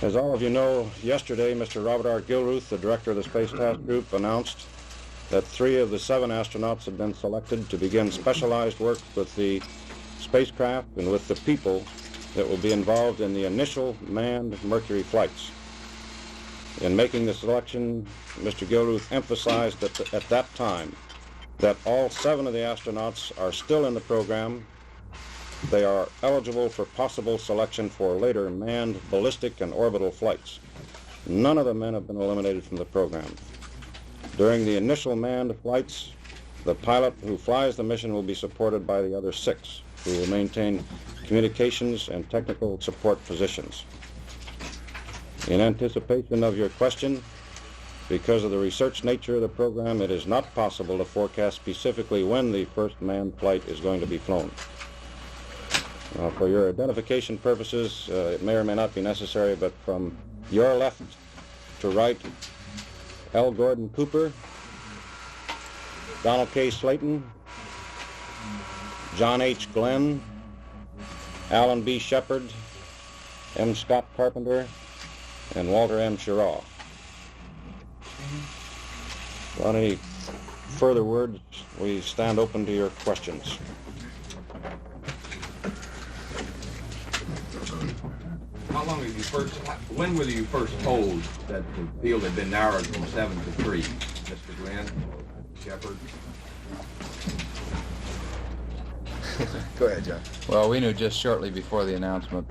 As all of you know, yesterday Mr. Robert R. Gilruth, the director of the Space Task Group, announced that 3 of the 7 astronauts had been selected to begin specialized work with the spacecraft and with the people that will be involved in the initial manned Mercury flights. In making the selection, Mr. Gilruth emphasized that at that time that all 7 of the astronauts are still in the program. They are eligible for possible selection for later manned ballistic and orbital flights. None of the men have been eliminated from the program. During the initial manned flights, the pilot who flies the mission will be supported by the other 6, who will maintain communications and technical support positions. In anticipation of your question, because of the research nature of the program, it is not possible to forecast specifically when the first manned flight is going to be flown. For your identification purposes, it may or may not be necessary, but from your left to right, L. Gordon Cooper, Donald K. Slayton, John H. Glenn, Alan B. Shepard, M. Scott Carpenter, and Walter M. Schirraw. Without any further words, we stand open to your questions. When were you first told that the field had been narrowed from 7 to 3, Mr. Glenn, Shepard? Go ahead, John. Well, we knew just shortly before the announcement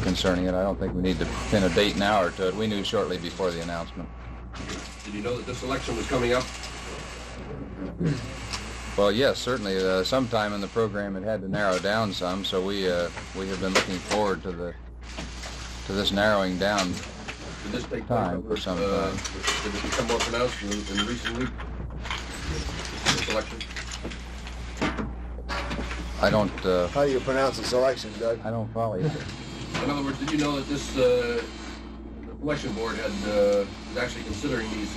concerning it. I don't think we need to pin a date now or to it. We knew shortly before the announcement. Did you know that this election was coming up? Well, yes, certainly. Sometime in the program it had to narrow down some, so we have been looking forward to this narrowing down. Did this take time for some time? Did it become more pronounced in recent weeks? This election? I don't. How do you pronounce the selection, Doug? I don't follow you. In other words, did you know that this the election board was actually considering these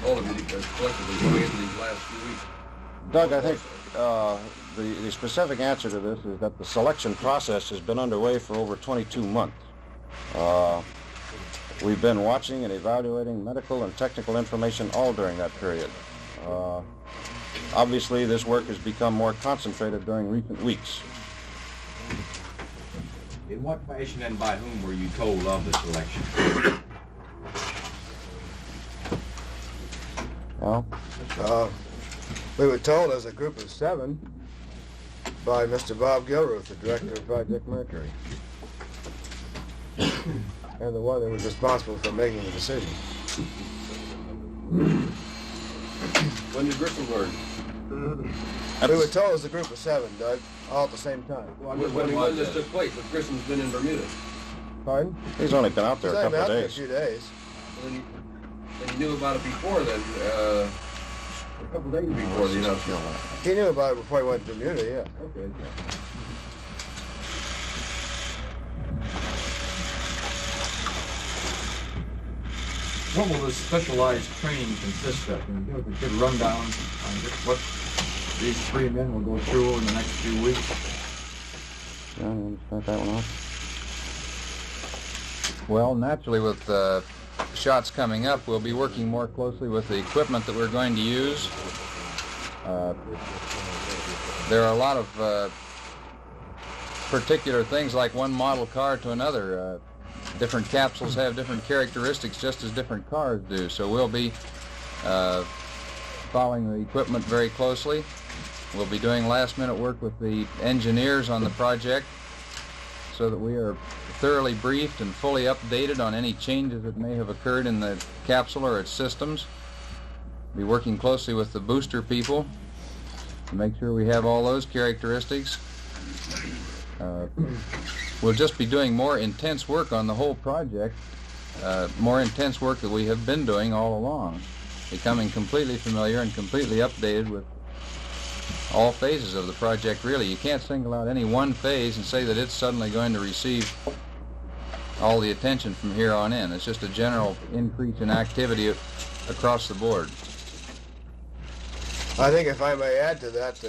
all of you collectively going into these last few weeks? Doug, I think the specific answer to this is that the selection process has been underway for over 22 months. We've been watching and evaluating medical and technical information all during that period. Obviously, this work has become more concentrated during recent weeks. In what fashion and by whom were you told of the selection? Well, we were told as a group of 7 by Mr. Bob Gilruth, the director of Project Mercury, and the one that was responsible for making the decision. When did Grissom learn? We were told as a group of 7, Doug, all at the same time. When this took place, if Grissom's been in Bermuda? Pardon? he's only been out there a couple of days. A few days. Then you knew about it before then, a couple days before the announcement. He knew about it before he went to Bermuda, yeah. Okay. What will this specialized training consist of? Can you give us a good rundown on just what these 3 men will go through in the next few weeks? John, you want to start that one off? Well, naturally, with shots coming up, we'll be working more closely with the equipment that we're going to use. There are a lot of particular things, like one model car to another. Different capsules have different characteristics, just as different cars do. So we'll be following the equipment very closely. We'll be doing last-minute work with the engineers on the project so that we are thoroughly briefed and fully updated on any changes that may have occurred in the capsule or its systems. Be working closely with the booster people to make sure we have all those characteristics. We'll just be doing more intense work on the whole project, more intense work that we have been doing all along, becoming completely familiar and completely updated with all phases of the project, really. You can't single out any one phase and say that it's suddenly going to receive all the attention from here on in. It's just a general increase in activity across the board. I think if I may add to that,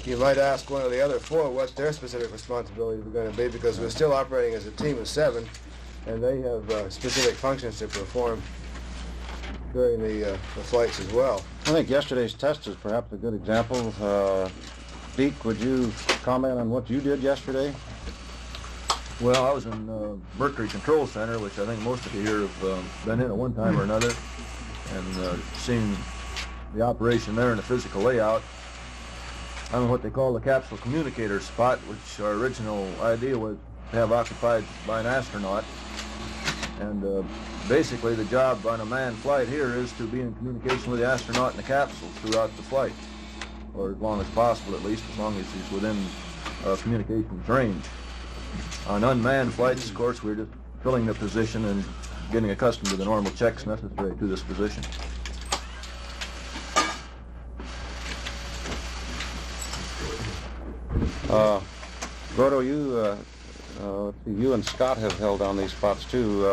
you might ask one of the other four what's their specific responsibilities are going to be, because we're still operating as a team of 7, and they have specific functions to perform during the flights as well. I think yesterday's test is perhaps a good example. Deke, would you comment on what you did yesterday? Well, I was in Mercury Control Center, which I think most of you here have been in at one time or another, and seen the operation there and the physical layout. I'm in what they call the capsule communicator spot, which our original idea was to have occupied by an astronaut. And basically the job on a manned flight here is to be in communication with the astronaut in the capsule throughout the flight, or as long as possible at least, as long as he's within communications range. On unmanned flights, of course, we're just filling the position and getting accustomed to the normal checks necessary to this position. Gordo, you and Scott have held down these spots too.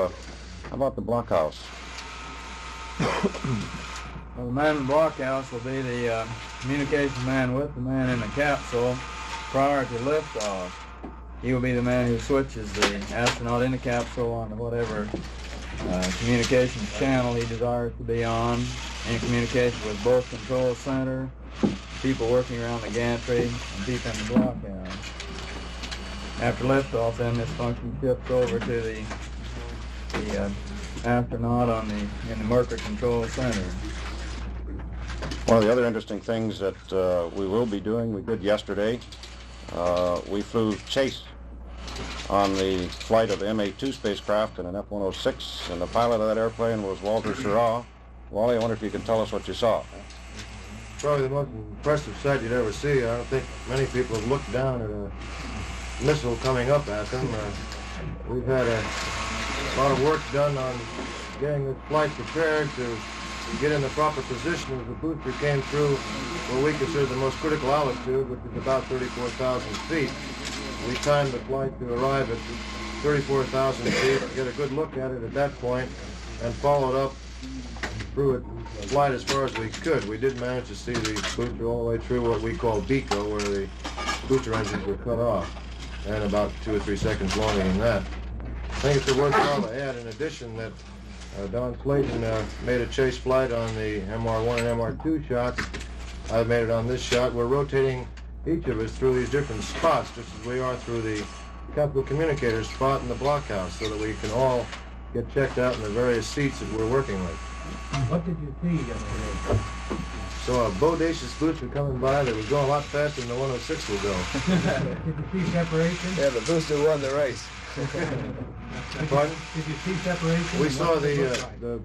How about the blockhouse? Well, the man in the blockhouse will be the communication man with the man in the capsule prior to liftoff. He will be the man who switches the astronaut in the capsule on whatever communications channel he desires to be on, in communication with both control center, people working around the gantry, and people in the blockhouse. After liftoff, then this function shifts over to the astronaut in the Mercury Control Center. One of the other interesting things that we will be doing, we did yesterday, we flew chase on the flight of the M82 spacecraft in an F-106, and the pilot of that airplane was Walter Schirra. Wally, I wonder if you can tell us what you saw. Probably the most impressive sight you'd ever see. I don't think many people have looked down at a missile coming up at them. We've had a lot of work done on getting this flight prepared to get in the proper position as the booster came through what we consider the most critical altitude, which is about 34,000 feet. We timed the flight to arrive at 34,000 feet, get a good look at it at that point, and followed up through it, flight as far as we could. We did manage to see the booster all the way through what we call BECO, where the booster engines were cut off, and about 2 or 3 seconds longer than that. I think it's worthwhile to add, in addition, that Don Slayton made a chase flight on the MR1 and MR2 shots. I've made it on this shot. We're rotating each of us through these different spots, just as we are through the capsule communicator spot in the blockhouse, so that we can all get checked out in the various seats that we're working with. What did you see yesterday? So a bodacious booster coming by that was going a lot faster than the 106 will go. Did you see separation? Yeah, the booster won the race. Pardon? Did you see separation? We saw the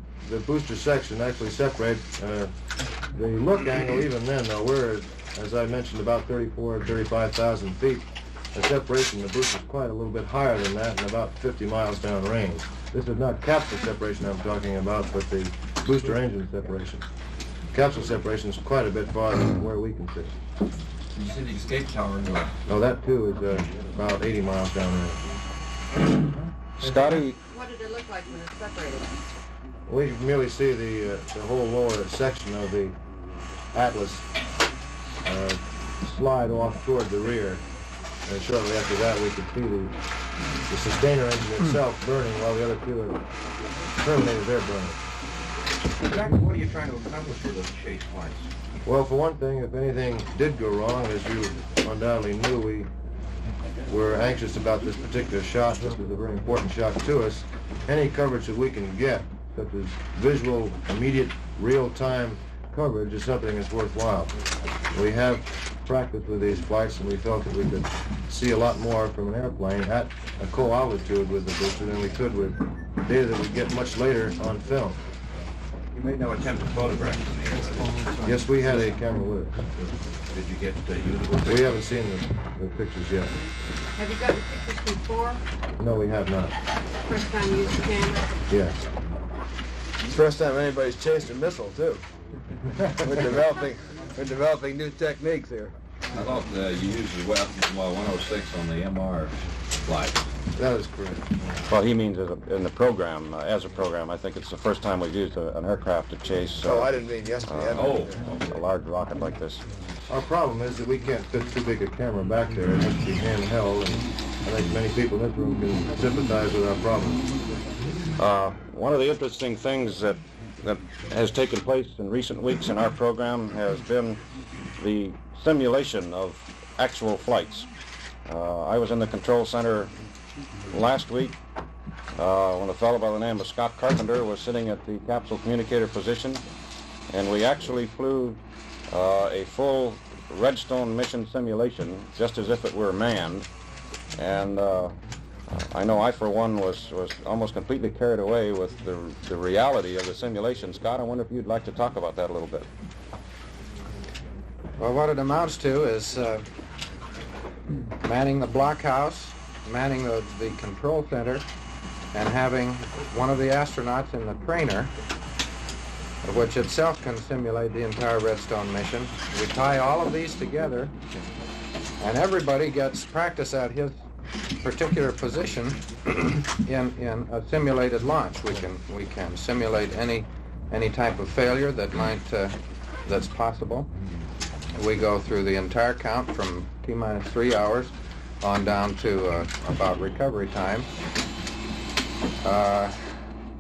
booster section actually separate. The look angle, even then, though, we're, as I mentioned, about 35,000 feet. The separation, the booster is quite a little bit higher than that, and about 50 miles downrange. This is not capsule separation I'm talking about, but the booster engine separation. Capsule separation is quite a bit farther than where we can see. You see the escape tower in the No, that too is about 80 miles downrange. Scotty, What did it look like when it separated? We merely see the whole lower section of the Atlas slide off toward the rear. And shortly after that, we could see the sustainer engine itself burning while the other two are terminated their burning. Exactly what are you trying to accomplish with those chase flights? Well, for one thing, if anything did go wrong, as you undoubtedly knew, we were anxious about this particular shot. This was a very important shot to us. Any coverage that we can get, such as visual, immediate, real-time coverage, is something that's worthwhile. We have practiced with these flights, and we felt that we could see a lot more from an airplane at a co-altitude with the booster than we could with data that we get much later on film. You made no attempt to photograph them. Yes, we had a camera with us. Did you get usable? We haven't seen the pictures yet. Have you gotten pictures before? No, we have not. First time you used the camera? Yes. It's the first time anybody's chased a missile, too. We're developing new techniques here. I thought you used the 106 on the MR flight. That is correct. well, he means in the program, as a program. I think it's the first time we've used an aircraft to chase I didn't mean yesterday. a large rocket like this. Our problem is that we can't fit too big a camera back there. It has to be handheld, and I think many people in this room can sympathize with our problem. One of the interesting things that has taken place in recent weeks in our program has been the simulation of actual flights. I was in the control center last week when a fellow by the name of Scott Carpenter was sitting at the capsule communicator position, and we actually flew a full Redstone mission simulation just as if it were manned. And I know I, for one, was almost completely carried away with the reality of the simulation. Scott, I wonder if you'd like to talk about that a little bit. Well, what it amounts to is manning the blockhouse, manning the control center, and having one of the astronauts in the trainer, which itself can simulate the entire Redstone mission. We tie all of these together, and everybody gets practice at his particular position in a simulated launch. We can simulate any type of failure that's possible. We go through the entire count from T-minus 3 hours on down to about recovery time.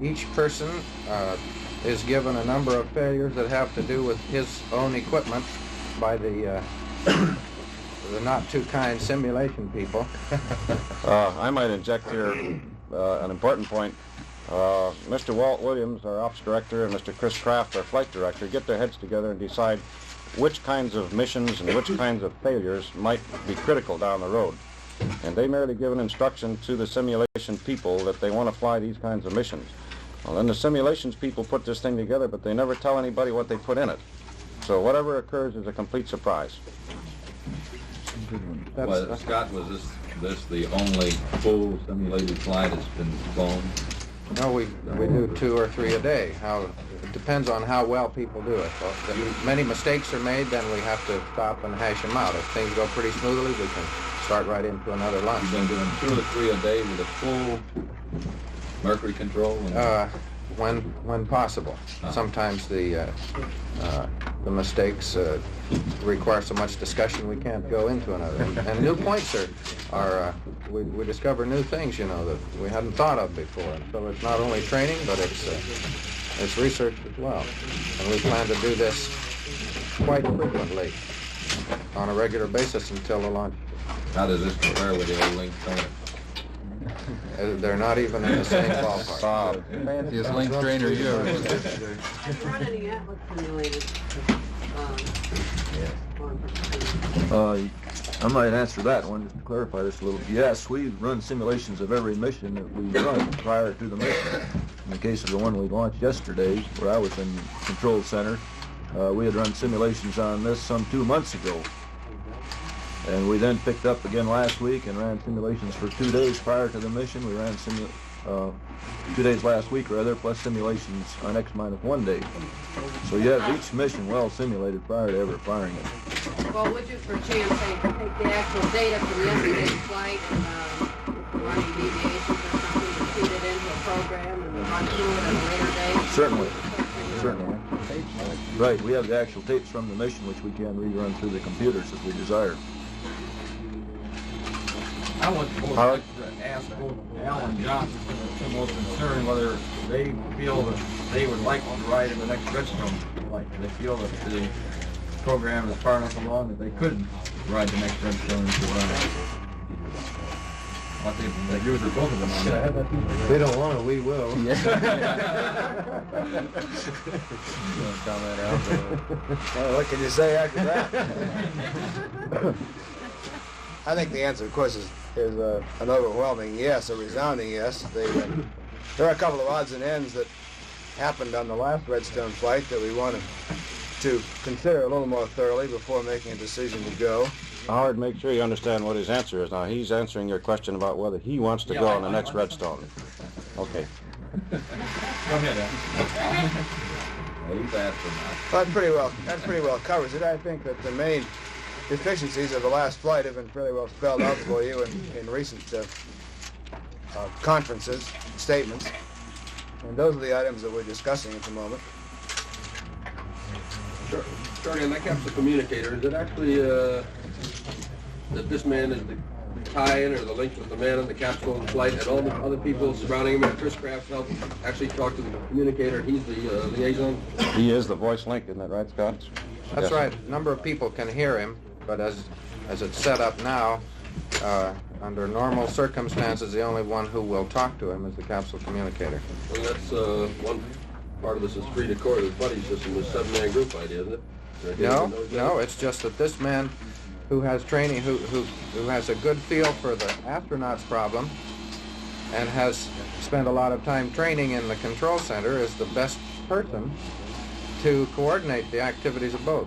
Each person is given a number of failures that have to do with his own equipment by the not too kind simulation people. I might inject here an important point. Mr. Walt Williams, our ops director, and Mr. Chris Kraft, our flight director, get their heads together and decide which kinds of missions and which kinds of failures might be critical down the road. And they merely give an instruction to the simulation people that they want to fly these kinds of missions. Well, then the simulations people put this thing together, but they never tell anybody what they put in it. So whatever occurs is a complete surprise. Well, Scott, was this the only full simulated flight that's been flown? No, we do 2 or 3 a day. It depends on how well people do it. Well, if many mistakes are made, then we have to stop and hash them out. If things go pretty smoothly, we can start right into another launch. You've been doing 2 or 3 a day with a full Mercury control? When possible. Sometimes the mistakes require so much discussion we can't go into another. And new points are we discover new things, you know, that we hadn't thought of before. And so it's not only training, but it's research as well. And we plan to do this quite frequently on a regular basis until the launch. How does this compare with the old link trainer? They're not even in the same ballpark. Fanciest link trainer you ever looked at. Have you run any Atlas simulators? I might answer that one just to clarify this a little. Yes, we run simulations of every mission that we run prior to the mission. In the case of the one we launched yesterday, where I was in control center, we had run simulations on this some 2 months ago. And we then picked up again last week and ran simulations for 2 days prior to the mission. We ran 2 days last week, rather, plus simulations on X-1 day. So you have each mission well simulated prior to ever firing it. Well, would you, for chance, say, take the actual data from yesterday's flight and running deviations or something to feed it into a program and run through it at a later date? Certainly. Certainly. Right, we have the actual tapes from the mission, which we can rerun through the computers if we desire. I would like to ask both Al and John the most concerned whether they feel that they would like to ride in the next Redstone. Like, they feel that the program is far enough along that they could ride the next Redstone if they run. What they agree with both of them on that. If they don't want it, we will. Well, what can you say after that? I think the answer, of course, is an overwhelming yes, a resounding yes. There are a couple of odds and ends that happened on the last Redstone flight that we wanted to consider a little more thoroughly before making a decision to go. Howard, make sure you understand what his answer is. Now, he's answering your question about whether he wants to go on the next Redstone. Okay. Go ahead, Al. He's asking that. Well, that pretty well covers it. I think that the main deficiencies of the last flight have been fairly well spelled out for you in recent conferences, statements. And those are the items that we're discussing at the moment. Sure. Charlie, on that capsule communicator, is it actually that this man is the tie-in or the link with the man on the capsule in flight, and all the other people surrounding him, and Chris Kraft help actually talk to the communicator? He's the liaison? He is the voice link, isn't that right, Scott? That's Yes. right. A number of people can hear him, but as it's set up now, under normal circumstances, the only one who will talk to him is the capsule communicator. Well, that's one part of this is free to core. The buddy system is 7-man group idea, isn't it? No, it's just that this man who has training, who has a good feel for the astronaut's problem and has spent a lot of time training in the control center is the best person to coordinate the activities of both.